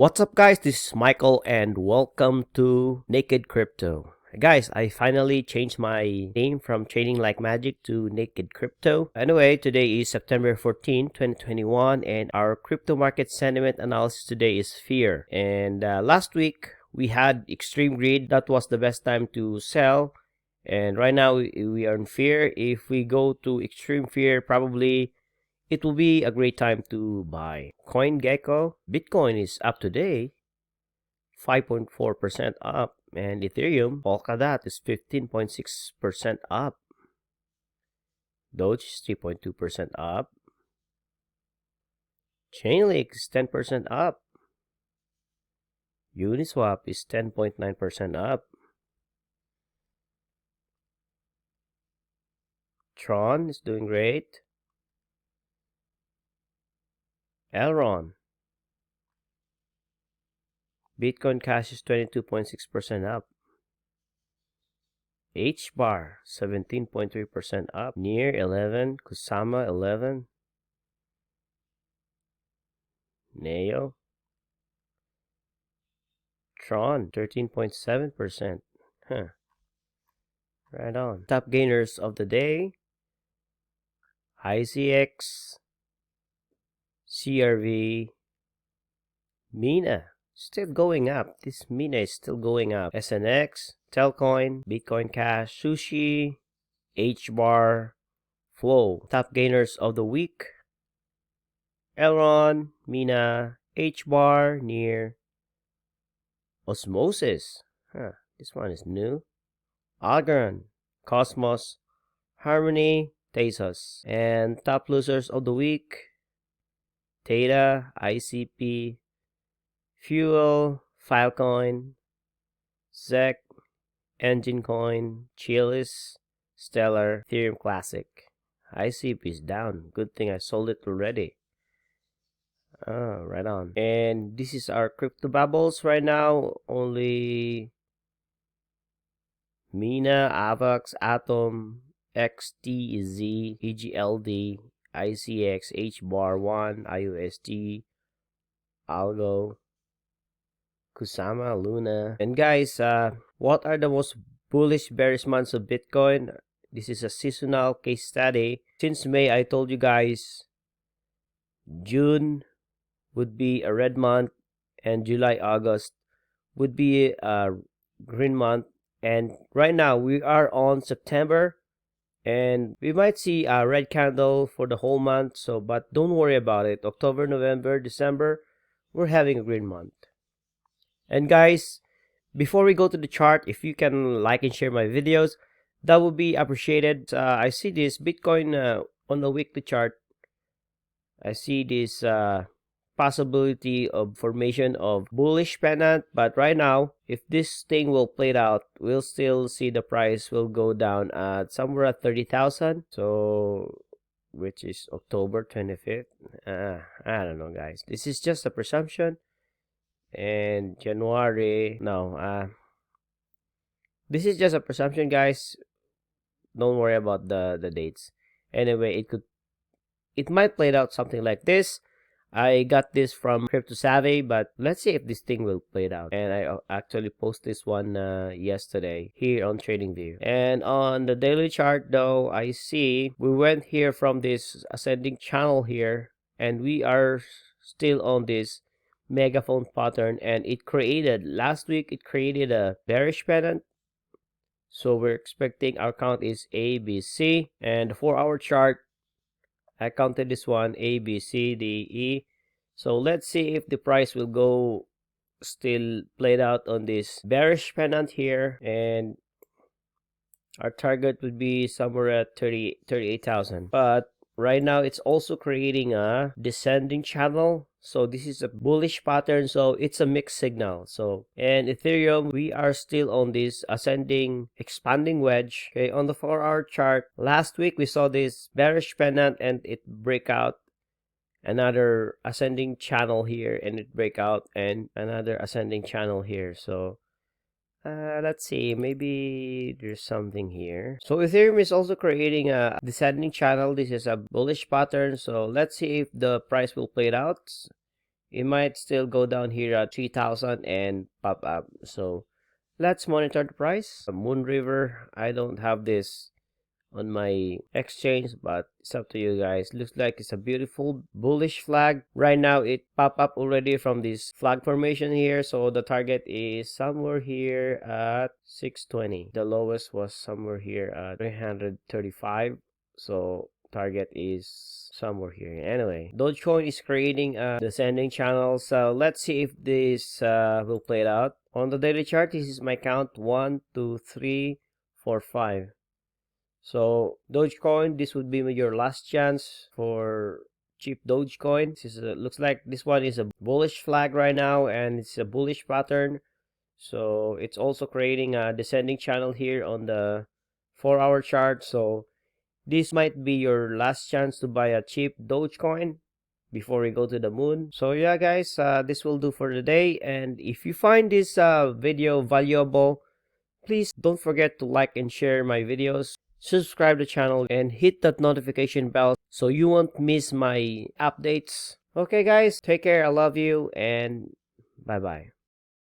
What's up, guys? This is Michael and welcome to Naked Crypto. Guys, I finally changed my name from Trading Like Magic to Naked Crypto. Anyway, today is September 14, 2021 and our crypto market sentiment analysis today is fear. And last week we had extreme greed. That was the best time to sell. And right now we are in fear. If we go to extreme fear, probably it will be a great time to buy. CoinGecko, Bitcoin is up today, 5.4% up. And Ethereum, Polkadot is 15.6% up. Doge is 3.2% up. Chainlink is 10% up. Uniswap is 10.9% up. Tron is doing great. Elron, Bitcoin Cash is 22.6% up. HBAR 17.3% up. Near 11, Kusama 11. Neo, Tron 13.7%. Right on. Top gainers of the day: ICX, CRV, Mina still going up. This Mina is still going up. SNX, Telcoin, Bitcoin Cash, Sushi, HBAR, Flow. Top gainers of the week: Elron, Mina, HBAR, Near, Osmosis. This one is new. Algorand, Cosmos, Harmony, Tezos. And top losers of the week: Theta, ICP, Fuel, Filecoin, ZEC, Engine Coin, Chilis, Stellar, Ethereum Classic. ICP is down. Good thing I sold it already. Right on. And this is our crypto bubbles right now. Only Mina, Avax, Atom, XTZ, EGLD, ICX, HBAR1, IUST, Algo, Kusama, Luna. And guys, what are the most bullish bearish months of Bitcoin? This is a seasonal case study. Since May, I told you guys June would be a red month and July, August would be a green month. And right now we are on September and we might see a red candle for the whole month. So, but don't worry about it. October, November, December, we're having a green month. And guys, before we go to the chart, if you can like and share my videos, that would be appreciated. I see this Bitcoin on the weekly chart. I see this possibility of formation of bullish pennant, but right now, if this thing will play out, we'll still see the price will go down at somewhere at 30,000. So, which is October 25th. I don't know, guys. This is just a presumption. And January, no, this is just a presumption, guys. Don't worry about the dates. Anyway, it might play out something like this. I got this from Crypto Savvy, but let's see if this thing will play it out. And I actually posted this one yesterday here on TradingView. And on the daily chart, though, I see we went here from this ascending channel here, and we are still on this megaphone pattern, and it created last week. It created a bearish pennant. So we're expecting our count is A, B, C, and the 4-hour chart, I counted this one A, B, C, D, E. So let's see if the price will go still played out on this bearish pennant here, and our target would be somewhere at 38,000. But right now it's also creating a descending channel. So this is a bullish pattern, so it's a mixed signal. So, and Ethereum, we are still on this ascending expanding wedge. Okay, on the 4-hour chart, last week we saw this bearish pennant and it break out another ascending channel here, and it break out and another ascending channel here. So let's see, maybe there's something here. So Ethereum is also creating a descending channel. This is a bullish pattern, so let's see if the price will play it out. it might still go down here at 3,000 and pop up. So let's monitor the price. Moon River, I don't have this on my exchange, but it's up to you guys. Looks like it's a beautiful bullish flag. Right now it popped up already from this flag formation here, so the target is somewhere here at 620. The lowest was somewhere here at 335, so target is somewhere here. Anyway, Dogecoin is creating a descending channel, so let's see if this will play it out. On the daily chart, this is my count: 1 2 3 4 5. So Dogecoin, this would be your last chance for cheap Dogecoin. This is looks like this one is a bullish flag right now, and it's a bullish pattern. So it's also creating a descending channel here on the 4-hour chart. So this might be your last chance to buy a cheap Dogecoin before we go to the moon. So yeah guys, this will do for today, and if you find this video valuable, please don't forget to like and share my videos. Subscribe to the channel and hit that notification bell so you won't miss my updates. Okay guys, take care, I love you, and bye bye.